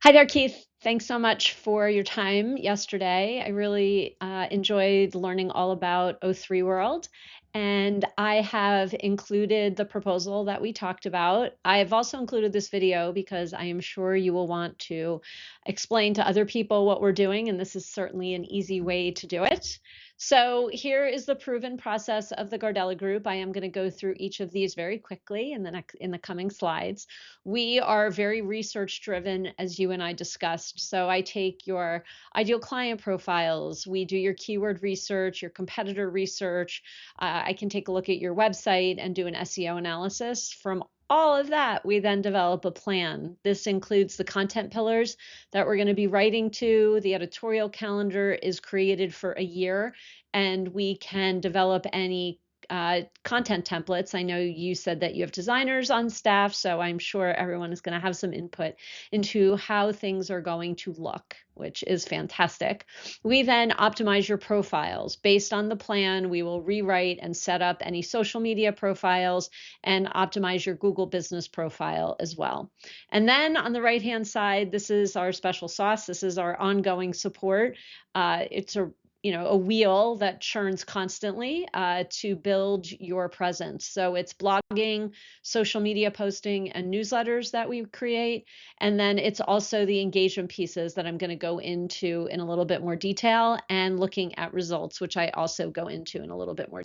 Hi there, Keith. Thanks so much for your time yesterday. I really enjoyed learning all about O3 World, and I have included the proposal that we talked about. I have also included this video because I am sure you will want to explain to other people what we're doing, and this is certainly an easy way to do it. So here is the proven process of the Gardella Group. I am going to go through each of these very quickly in the coming slides. We are very research driven, as you and I discussed. So I take your ideal client profiles, we do your keyword research, your competitor research. I can take a look at your website and do an SEO analysis. From all of that, we then develop a plan. This includes the content pillars that we're going to be writing to. The editorial calendar is created for a year, and we can develop any content templates. I know you said that you have designers on staff, so I'm sure everyone is going to have some input into how things are going to look, which is fantastic. We then optimize your profiles. Based on the plan, we will rewrite and set up any social media profiles and optimize your Google business profile as well. And then on the right-hand side, this is our special sauce. This is our ongoing support. It's a wheel that churns constantly to build your presence. So it's blogging, social media posting, and newsletters that we create. And then it's also the engagement pieces that I'm going to go into in a little bit more detail, and looking at results, which I also go into in a little bit more.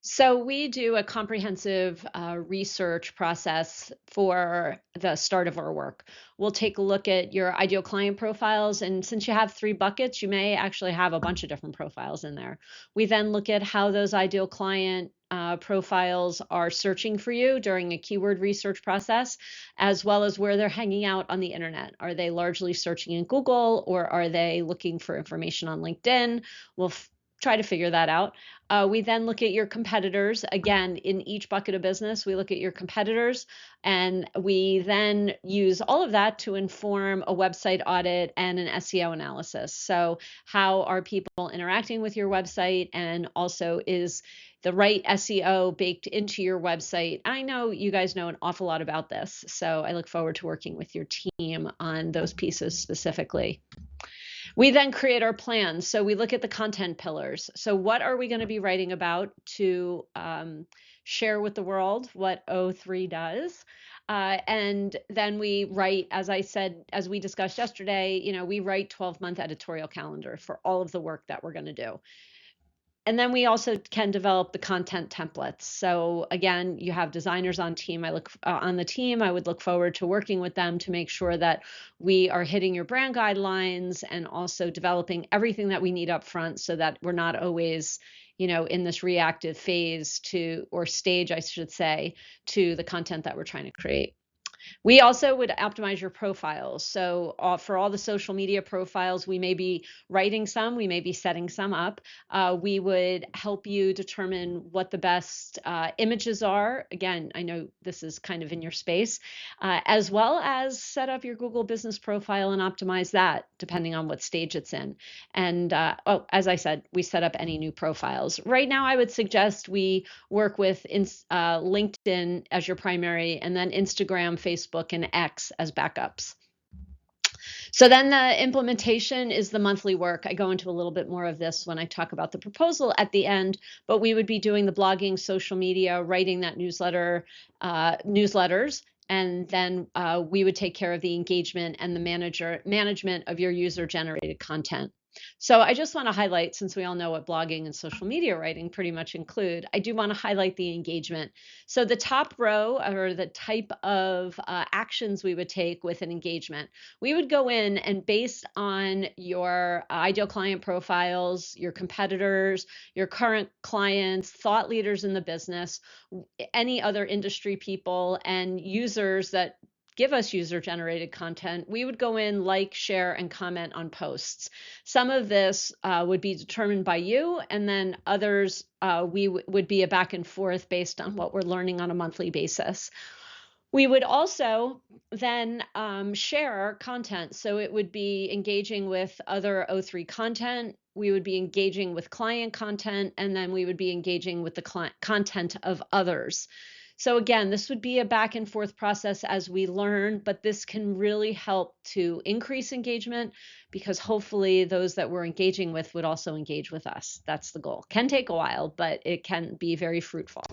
So we do a comprehensive research process for the start of our work. We'll take a look at your ideal client profiles, and since you have 3 buckets, you may actually have a bunch of different profiles in there. We then look at how those ideal client profiles are searching for you during a keyword research process, as well as where they're hanging out on the internet. Are they largely searching in Google, or are they looking for information on LinkedIn? We'll try to figure that out. We then look at your competitors. Again, in each bucket of business, we look at your competitors, and we then use all of that to inform a website audit and an SEO analysis. So how are people interacting with your website, and also is the right SEO baked into your website? I know you guys know an awful lot about this, so I look forward to working with your team on those pieces specifically. We then create our plans. So we look at the content pillars. So what are we going to be writing about to share with the world what O3 does? And then we write, as I said, as we discussed yesterday, we write 12-month editorial calendar for all of the work that we're going to do. And then we also can develop the content templates. So again, you have designers on the team. I would look forward to working with them to make sure that we are hitting your brand guidelines, and also developing everything that we need up front, so that we're not always, in this reactive phase or stage, I should say, to the content that we're trying to create. We also would optimize your profiles. So for all the social media profiles, we may be writing some, we may be setting some up. We would help you determine what the best images are. Again, I know this is kind of in your space, as well as set up your Google business profile and optimize that depending on what stage it's in. And as I said, we set up any new profiles. Right now, I would suggest we work with LinkedIn as your primary, and then Instagram, Facebook, and X as backups. So then the implementation is the monthly work. I go into a little bit more of this when I talk about the proposal at the end, but we would be doing the blogging, social media, writing that newsletters, and then we would take care of the engagement and the management of your user-generated content. So I just want to highlight, since we all know what blogging and social media writing pretty much include, I do want to highlight the engagement. So the top row are the type of actions we would take with an engagement. We would go in, and based on your ideal client profiles, your competitors, your current clients, thought leaders in the business, any other industry people, and users that give us user-generated content, we would go in, like, share, and comment on posts. Some of this would be determined by you, and then others would be a back and forth based on what we're learning on a monthly basis. We would also then share content. So it would be engaging with other O3 content. We would be engaging with client content, and then we would be engaging with the content of others. So again, this would be a back and forth process as we learn, but this can really help to increase engagement because hopefully those that we're engaging with would also engage with us. That's the goal. Can take a while, but it can be very fruitful.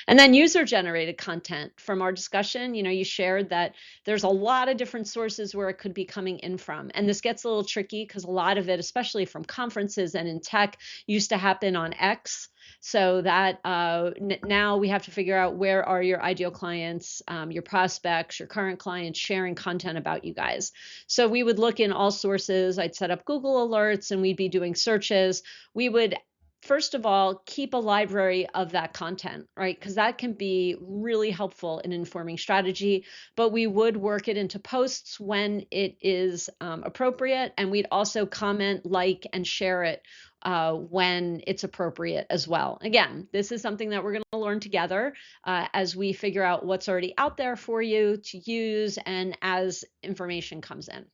And then user generated content from our discussion, you shared that there's a lot of different sources where it could be coming in from. And this gets a little tricky because a lot of it, especially from conferences and in tech, used to happen on X. So that now we have to figure out where are your ideal clients, your prospects, your current clients sharing content about you guys. So we would look in all sources. I'd set up Google alerts and we'd be doing searches. We would first of all, keep a library of that content, right? Because that can be really helpful in informing strategy. But we would work it into posts when it is appropriate. And we'd also comment, like, and share it when it's appropriate as well. Again, this is something that we're going to learn together as we figure out what's already out there for you to use and as information comes in.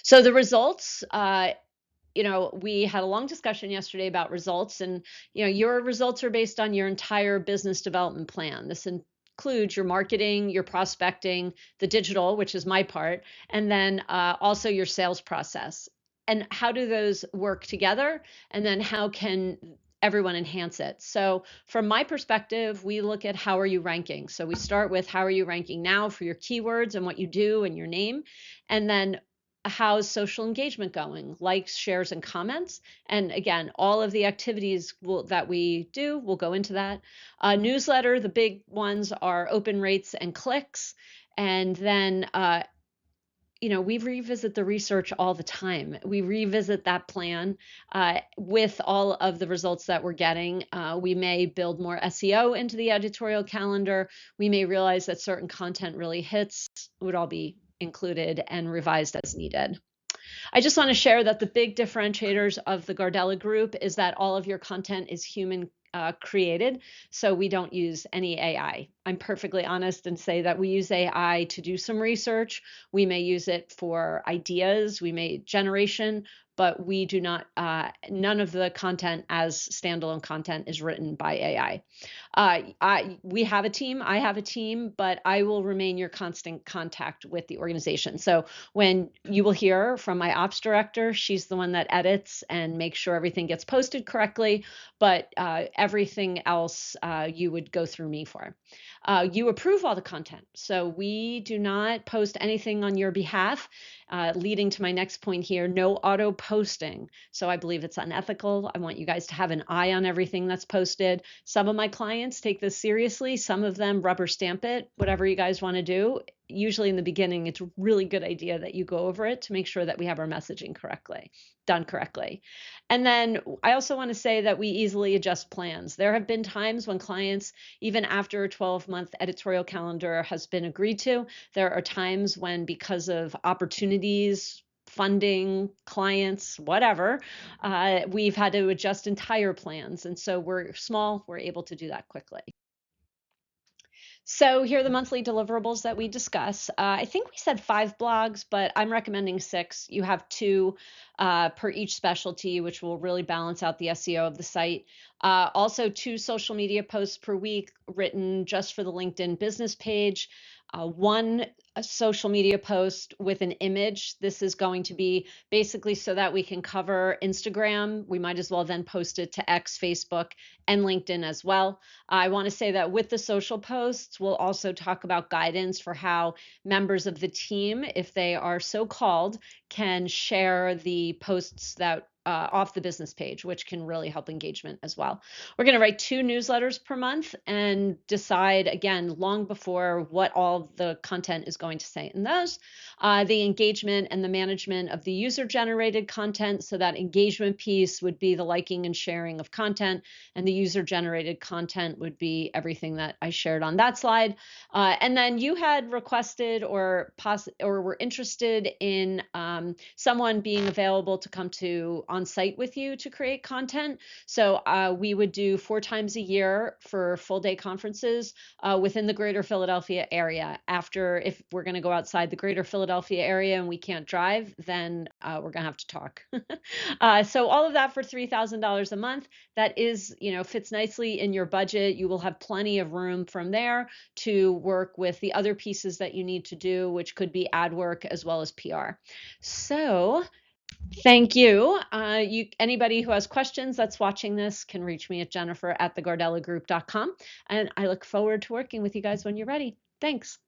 So the results, we had a long discussion yesterday about results, and your results are based on your entire business development plan. This includes your marketing, your prospecting, the digital, which is my part, and then also your sales process. And how do those work together? And then how can everyone enhance it? So from my perspective, we look at how are you ranking. So we start with how are you ranking now for your keywords and what you do and your name, and then how's social engagement going, likes, shares, and comments. And again, all of the activities that we do will go into that. Newsletter, the big ones are open rates and clicks. And then we revisit the research all the time. We revisit that plan with all of the results that we're getting. We may build more SEO into the editorial calendar. We may realize that certain content really hits, would all be included and revised as needed. I just want to share that the big differentiators of the Gardella Group is that all of your content is human created, so we don't use any AI. I'm perfectly honest and say that we use AI to do some research. We may use it for ideas, we may generation, but we do not, none of the content as standalone content is written by AI. We have a team, I have a team, but I will remain your constant contact with the organization. So when you will hear from my ops director, she's the one that edits and makes sure everything gets posted correctly, but everything else you would go through me for. You approve all the content. So we do not post anything on your behalf, leading to my next point here, no auto posting. So I believe it's unethical. I want you guys to have an eye on everything that's posted. Some of my clients take this seriously. Some of them rubber stamp it, whatever you guys want to do. Usually in the beginning, it's a really good idea that you go over it to make sure that we have our messaging done correctly. And then I also want to say that we easily adjust plans. There have been times when clients, even after a 12-month editorial calendar has been agreed to, there are times when, because of opportunities, funding, clients, whatever, we've had to adjust entire plans. And so we're small, we're able to do that quickly. So here are the monthly deliverables that we discuss. I think we said 5 blogs, but I'm recommending 6. You have 2 per each specialty, which will really balance out the SEO of the site. Also 2 social media posts per week written just for the LinkedIn business page. 1 social media post with an image. This is going to be basically so that we can cover Instagram. We might as well then post it to X, Facebook, and LinkedIn as well. I want to say that with the social posts, we'll also talk about guidance for how members of the team, if they are so called, can share the posts that off the business page, which can really help engagement as well. We're going to write 2 newsletters per month and decide, again, long before what all the content is going to say in those. The engagement and the management of the user-generated content. So that engagement piece would be the liking and sharing of content, and the user-generated content would be everything that I shared on that slide. And then you had requested or were interested in someone being available to come to on site with you to create content. So we would do 4 times a year for full day conferences within the greater Philadelphia area. After, if we're going to go outside the greater Philadelphia area and we can't drive, then we're going to have to talk. So all of that for $3,000 a month. That is, fits nicely in your budget. You will have plenty of room from there to work with the other pieces that you need to do, which could be ad work as well as PR. So thank you. Anybody who has questions that's watching this can reach me at jennifer@thegardellagroup.com. And I look forward to working with you guys when you're ready. Thanks.